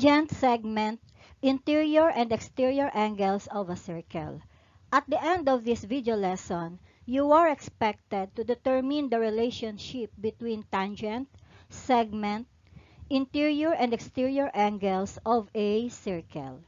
Tangent, segment, interior and exterior angles of a circle. At the end of this video lesson, you are expected to determine the relationship between tangent, segment, interior and exterior angles of a circle.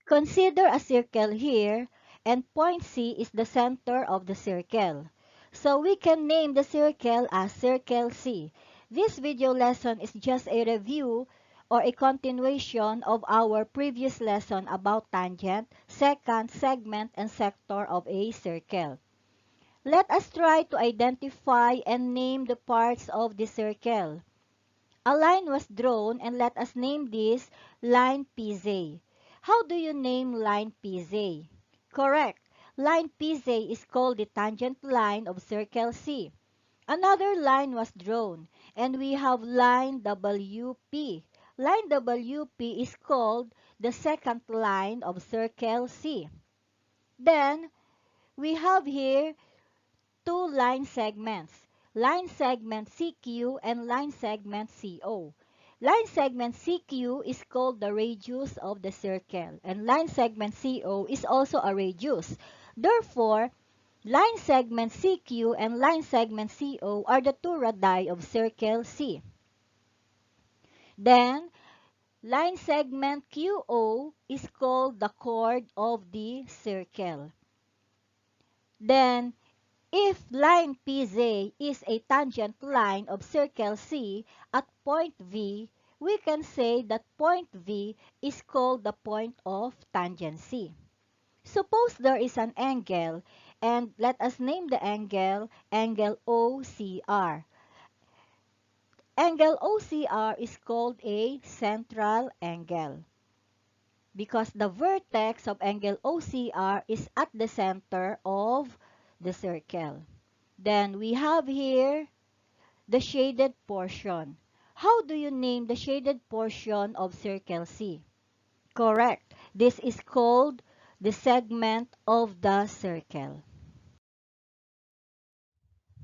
Consider a circle here, and point C is the center of the circle. So we can name the circle as Circle C. This video lesson is just a review or a continuation of our previous lesson about tangent, secant, segment, and sector of a circle. Let us try to identify and name the parts of the circle. A line was drawn, and let us name this line PZ. How do you name line PZ? Correct. Line PZ is called the tangent line of circle C. Another line was drawn, and we have line WP. Line WP is called the secant line of circle C. Then, we have here two line segments. Line segment CQ and line segment CO. Line segment CQ is called the radius of the circle, and line segment CO is also a radius. Therefore, line segment CQ and line segment CO are the two radii of circle C. Then, line segment QO is called the chord of the circle. Then, if line PZ is a tangent line of circle C at point V, we can say that point V is called the point of tangency. Suppose there is an angle, and let us name the angle OCR. Angle OCR is called a central angle because the vertex of angle OCR is at the center of the circle. Then we have here the shaded portion. How do you name the shaded portion of circle C? Correct. This is called the segment of the circle.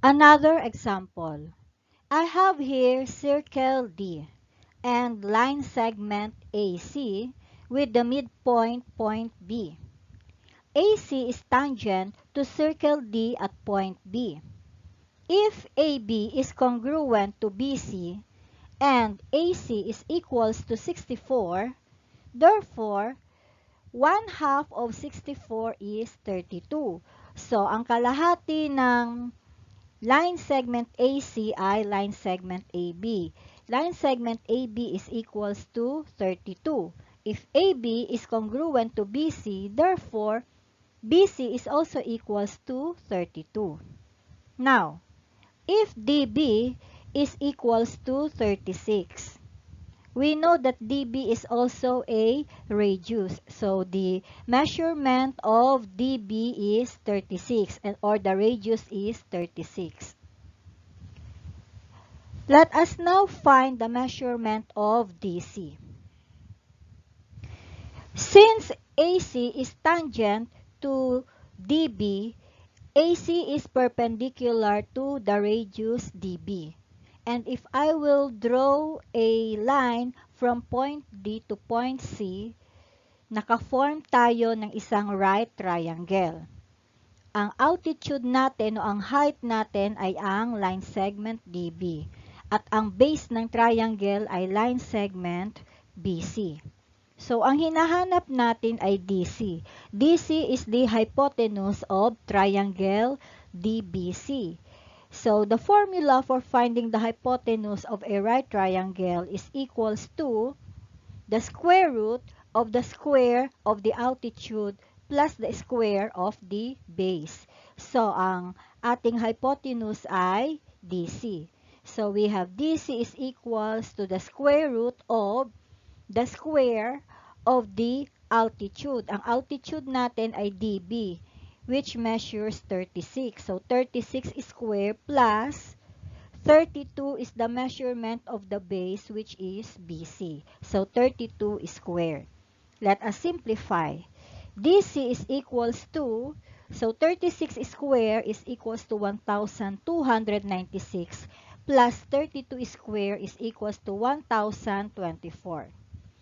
Another example. I have here circle D and line segment AC with the midpoint point B. AC is tangent to circle D at point B. If AB is congruent to BC and AC is equals to 64, therefore, 1/2 of 64 is 32. So, ang kalahati ng line segment AC ay line segment AB. Line segment AB is equals to 32. If AB is congruent to BC, therefore, BC is also equals to 32. Now, if DB is equals to 36, we know that DB is also a radius. So, the measurement of DB is 36, or the radius is 36. Let us now find the measurement of DC. Since AC is tangent to DB, AC is perpendicular to the radius DB. And if I will draw a line from point D to point C, naka-form tayo ng isang right triangle. Ang altitude natin o ang height natin ay ang line segment DB. At ang base ng triangle ay line segment BC. So, ang hinahanap natin ay DC. DC is the hypotenuse of triangle DBC. So, the formula for finding the hypotenuse of a right triangle is equals to the square root of the square of the altitude plus the square of the base. So, ang ating hypotenuse ay DC. So, we have DC is equals to the square root of the square of the altitude. Ang altitude natin ay DB, which measures 36. So, 36 square plus 32 is the measurement of the base, which is BC. So, 32 square. Let us simplify. DC is equals to, so 36 square is equals to 1,296 plus 32 square is equals to 1024.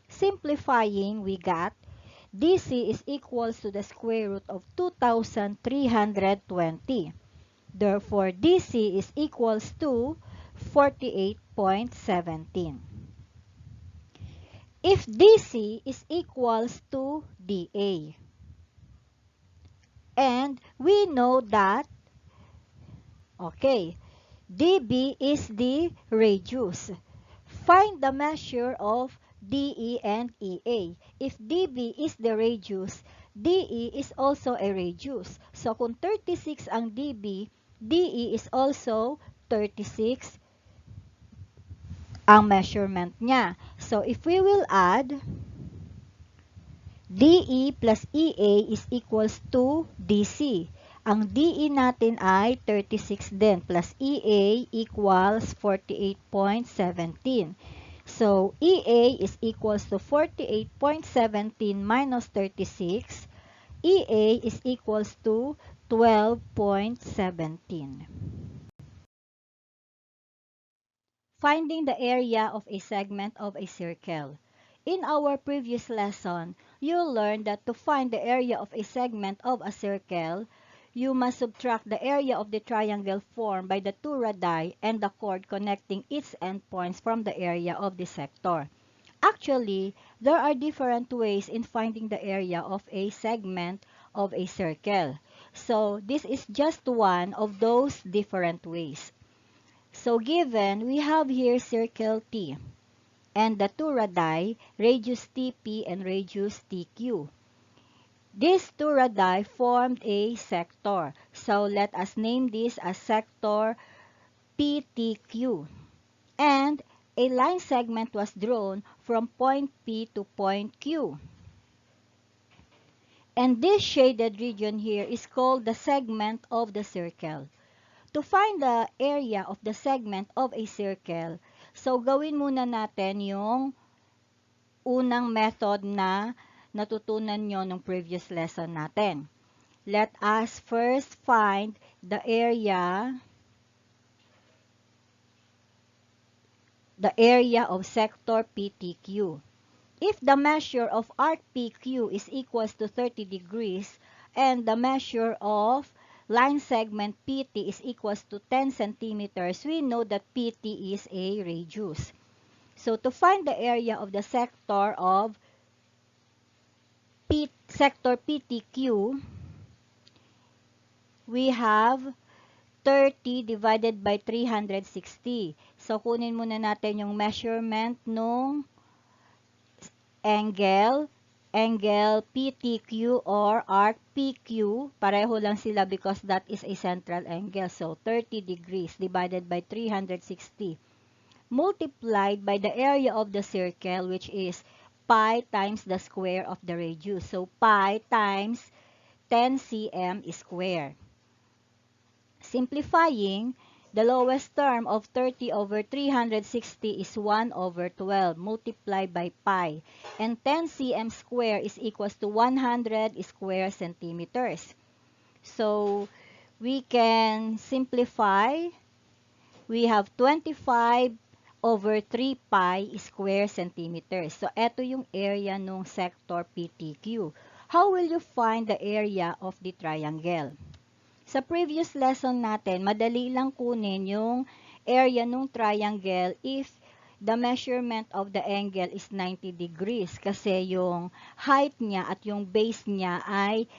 Simplifying, we got DC is equals to the square root of 2320. Therefore, DC is equals to 48.17. If DC is equals to DA, and we know that, okay, DB is the radius. Find the measure of DE and EA. If DB is the radius, DE is also a radius. So kung 36 ang DB, DE is also 36 ang measurement niya. So if we will add, DE plus EA is equals to DC. Ang DE natin ay 36 din, plus EA equals 48.17. So, EA is equals to 48.17 minus 36. EA is equals to 12.17. Finding the area of a segment of a circle. In our previous lesson, you learned that to find the area of a segment of a circle, you must subtract the area of the triangle formed by the two radii and the chord connecting its endpoints from the area of the sector. Actually, there are different ways in finding the area of a segment of a circle. So, this is just one of those different ways. So, given, we have here circle T and the two radii, radius TP and radius TQ. These two radii formed a sector. So, let us name this as sector PTQ. And a line segment was drawn from point P to point Q. And this shaded region here is called the segment of the circle. To find the area of the segment of a circle, so gawin muna natin yung unang method na natutunan nyo nung previous lesson natin. Let us first find the area of sector PTQ. If the measure of arc PQ is equals to 30 degrees and the measure of line segment PT is equals to 10 centimeters, we know that PT is a radius. So to find the area of the sector of sector PTQ, we have 30 divided by 360. So kunin muna natin yung measurement nung angle PTQ or arc PQ, pareho lang sila because that is a central angle. So, 30 degrees divided by 360 multiplied by the area of the circle, which is pi times the square of the radius. So, pi times 10 cm square. Simplifying, the lowest term of 30 over 360 is 1 over 12 multiplied by pi. And 10 cm square is equals to 100 square centimeters. So, we can simplify. We have 25 over 3 pi square centimeters. So, ito yung area ng sector PTQ. How will you find the area of the triangle? Sa previous lesson natin, madali lang kunin yung area ng triangle if the measurement of the angle is 90 degrees kasi yung height niya at yung base niya ay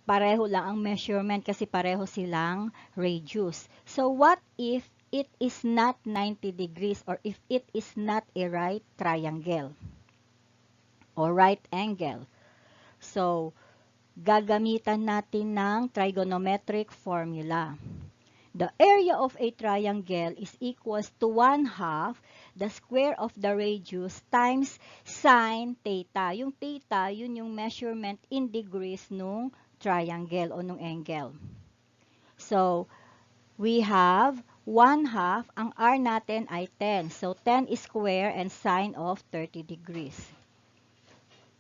pareho lang ang measurement kasi pareho silang radius. So what if it is not 90 degrees or if it is not a right triangle or right angle? So, gagamitan natin ng trigonometric formula. The area of a triangle is equals to 1/2 the square of the radius times sine theta. Yung theta, yun yung measurement in degrees nung triangle o nung angle. So, we have 1/2, ang r natin ay 10. So, 10 square and sine of 30 degrees.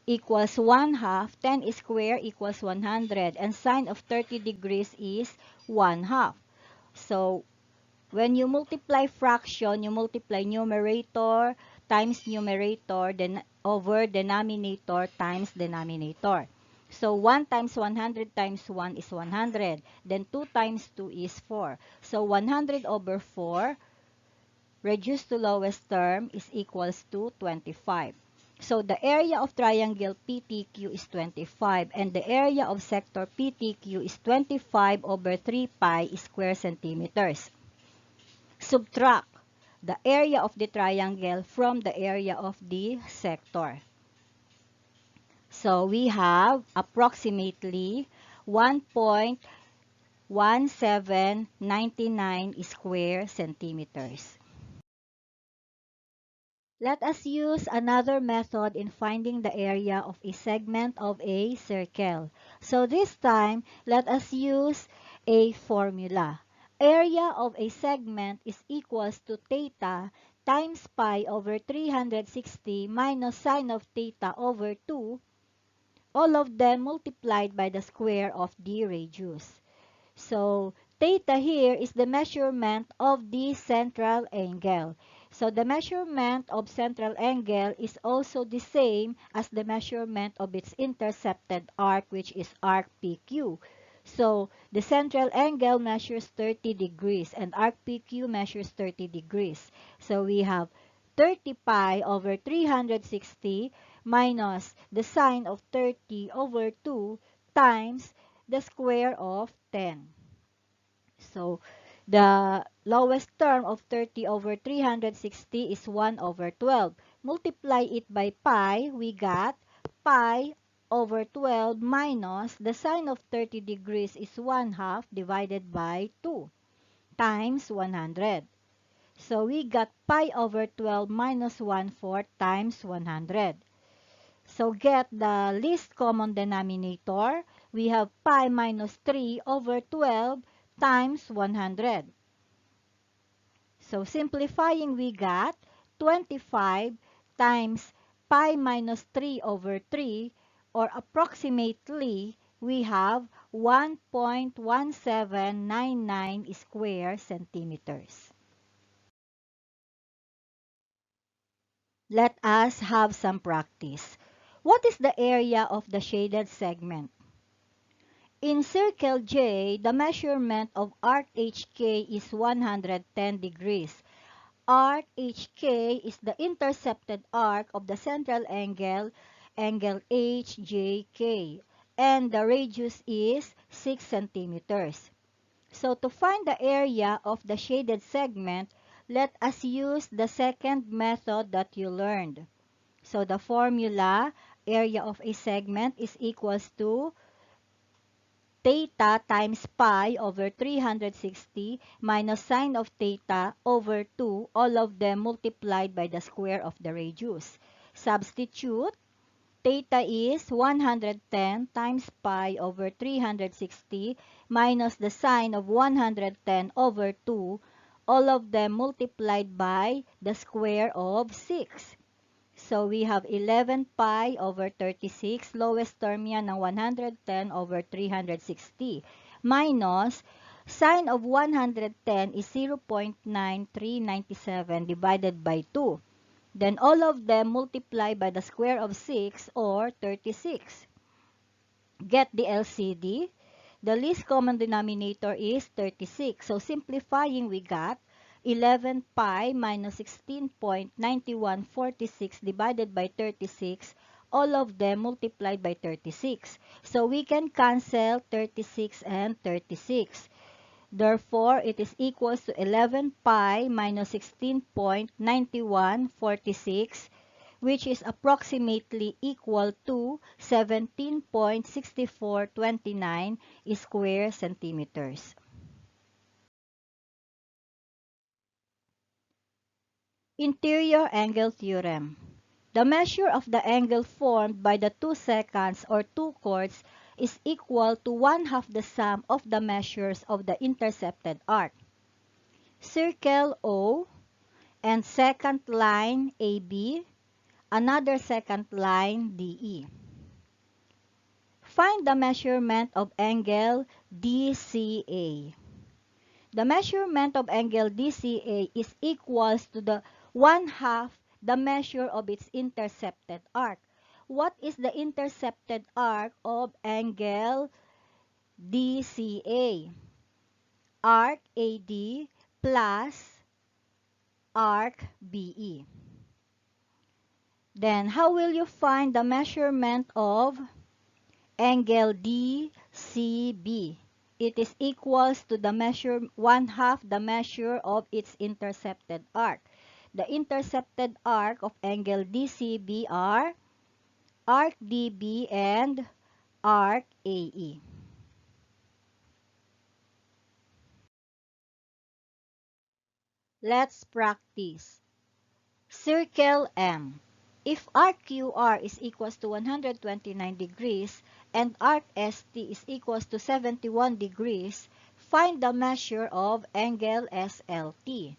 Equals 1/2, 10 square equals 100, and sine of 30 degrees is 1/2. So, When you multiply fraction, you multiply numerator times numerator, then over denominator times denominator. So 1 times 100 times 1 is 100. Then 2 times 2 is 4. So 100 over 4 reduced to lowest term is equals to 25. So the area of triangle PTQ is 25 and the area of sector PTQ is 25 over 3 pi square centimeters. Subtract the area of the triangle from the area of the sector. So we have approximately 1.1799 square centimeters. Let us use another method in finding the area of a segment of a circle. So this time, let us use a formula. Area of a segment is equals to theta times pi over 360 minus sine of theta over 2, all of them multiplied by the square of the radius. So, theta here is the measurement of the central angle. So, the measurement of central angle is also the same as the measurement of its intercepted arc, which is arc PQ. So, the central angle measures 30 degrees and arc PQ measures 30 degrees. So, we have 30 pi over 360 minus the sine of 30 over 2 times the square of 10. So, the lowest term of 30 over 360 is 1 over 12. Multiply it by pi, we got pi over 12 minus the sine of 30 degrees is 1 half divided by 2 times 100. So, we got pi over 12 minus 1/4 times 100. So, get the least common denominator. We have pi minus 3 over 12 times 100. So, simplifying, we got 25 times pi minus 3 over 3, or approximately, we have 1.1799 square centimeters. Let us have some practice. What is the area of the shaded segment? In circle J, the measurement of arc HK is 110 degrees. Arc HK is the intercepted arc of the central angle, angle HJK, and the radius is 6 centimeters. So to find the area of the shaded segment, let us use the second method that you learned. So the formula, area of a segment is equals to theta times pi over 360 minus sine of theta over 2, all of them multiplied by the square of the radius. Substitute, theta is 110 times pi over 360 minus the sine of 110 over 2, all of them multiplied by the square of 6. So, we have 11 pi over 36, lowest term yan ng 110 over 360, minus sine of 110 is 0.9397 divided by 2. Then, all of them multiply by the square of 6 or 36. Get the LCD. The least common denominator is 36. So, simplifying, we got 11 pi minus 16.9146 divided by 36, all of them multiplied by 36. So, we can cancel 36 and 36. Therefore, it is equals to 11 pi minus 16.9146, which is approximately equal to 17.6429 square centimeters. Interior angle theorem. The measure of the angle formed by the two seconds or two chords is equal to 1/2 the sum of the measures of the intercepted arc. Circle O and second line AB, another second line DE. Find the measurement of angle DCA. The measurement of angle DCA is equals to the 1/2 the measure of its intercepted arc. What is the intercepted arc of angle DCA? Arc AD plus arc BE. Then, how will you find the measurement of angle DCB? It is equals to the measure 1/2 the measure of its intercepted arc. The intercepted arc of angle DCB are arc DB and arc AE. Let's practice. Circle M. If arc QR is equals to 129 degrees and arc ST is equals to 71 degrees, find the measure of angle SLT.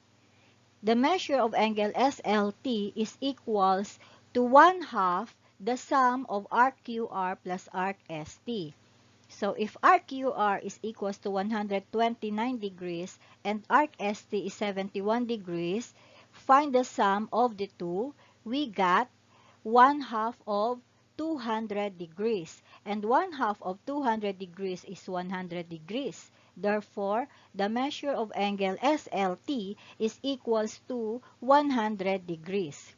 The measure of angle SLT is equals to 1/2 the sum of arc QR plus arc ST. So if arc QR is equals to 129 degrees and arc ST is 71 degrees, find the sum of the two. We got 1/2 of 200 degrees. And 1/2 of 200 degrees is 100 degrees. Therefore, the measure of angle SLT is equals to 100 degrees.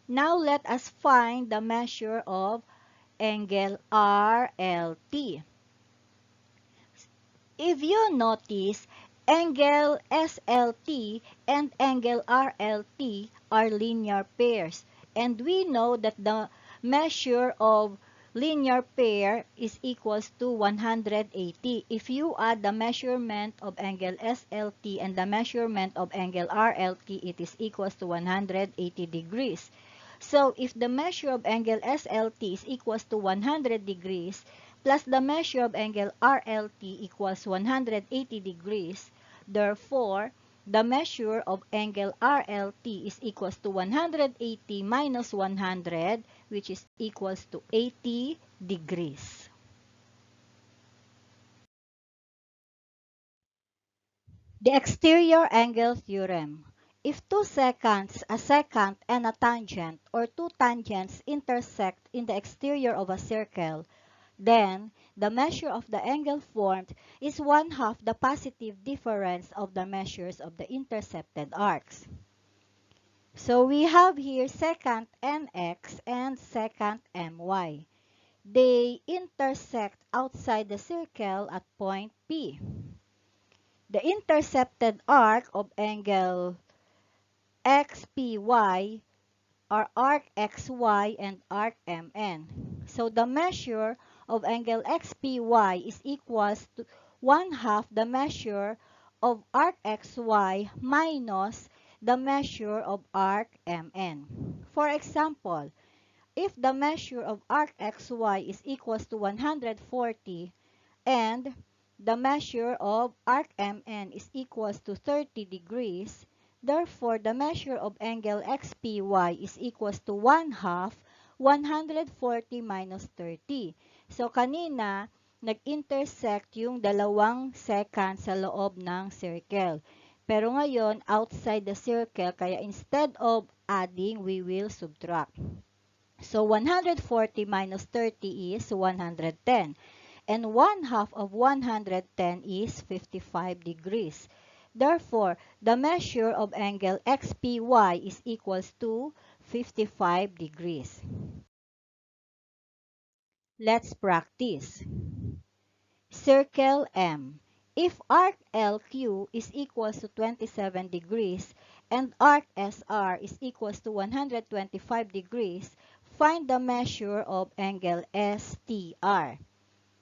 Now let us find the measure of angle RLT. If you notice, angle SLT and angle RLT are linear pairs, and we know that the measure of linear pair is equals to 180. If you add the measurement of angle SLT and the measurement of angle RLT, it is equals to 180 degrees. So if the measure of angle SLT is equals to 100 degrees, plus the measure of angle RLT equals 180 degrees. Therefore, the measure of angle RLT is equals to 180 minus 100, which is equals to 80 degrees. The exterior angle theorem. If two seconds, a secant, and a tangent, or two tangents intersect in the exterior of a circle, then the measure of the angle formed is 1/2 the positive difference of the measures of the intercepted arcs. So we have here secant NX and secant MY. They intersect outside the circle at point P. The intercepted arc of angle XPY are arc XY and arc MN. So the measure of angle XPY is equals to 1/2 the measure of arc XY minus the measure of arc MN. For example, if the measure of arc XY is equals to 140 and the measure of arc MN is equals to 30 degrees, therefore the measure of angle XPY is equals to 1/2 140 minus 30. So kanina, nag-intersect yung dalawang secant sa loob ng circle. Pero ngayon, outside the circle, kaya instead of adding, we will subtract. So 140 minus 30 is 110. And 1/2 of 110 is 55 degrees. Therefore, the measure of angle XPY is equals to 55 degrees. Let's practice. Circle M. If arc LQ is equals to 27 degrees and arc SR is equals to 125 degrees, find the measure of angle STR.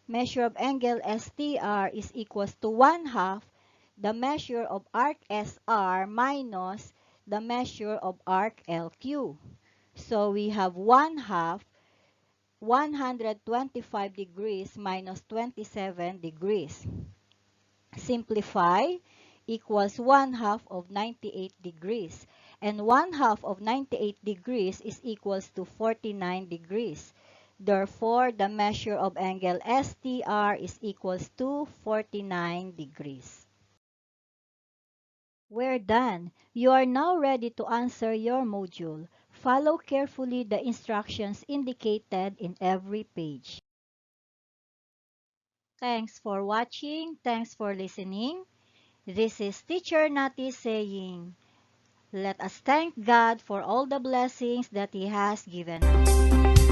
Measure of angle STR is equals to 1/2 the measure of arc SR minus the measure of arc LQ. So we have 1/2 125 degrees minus 27 degrees. Simplify, equals 1/2 of 98 degrees. And 1/2 of 98 degrees is equals to 49 degrees. Therefore, the measure of angle STR is equals to 49 degrees. We're done. You are now ready to answer your module. Follow carefully the instructions indicated in every page. Thanks for watching. Thanks for listening. This is Teacher Nati saying, let us thank God for all the blessings that He has given us.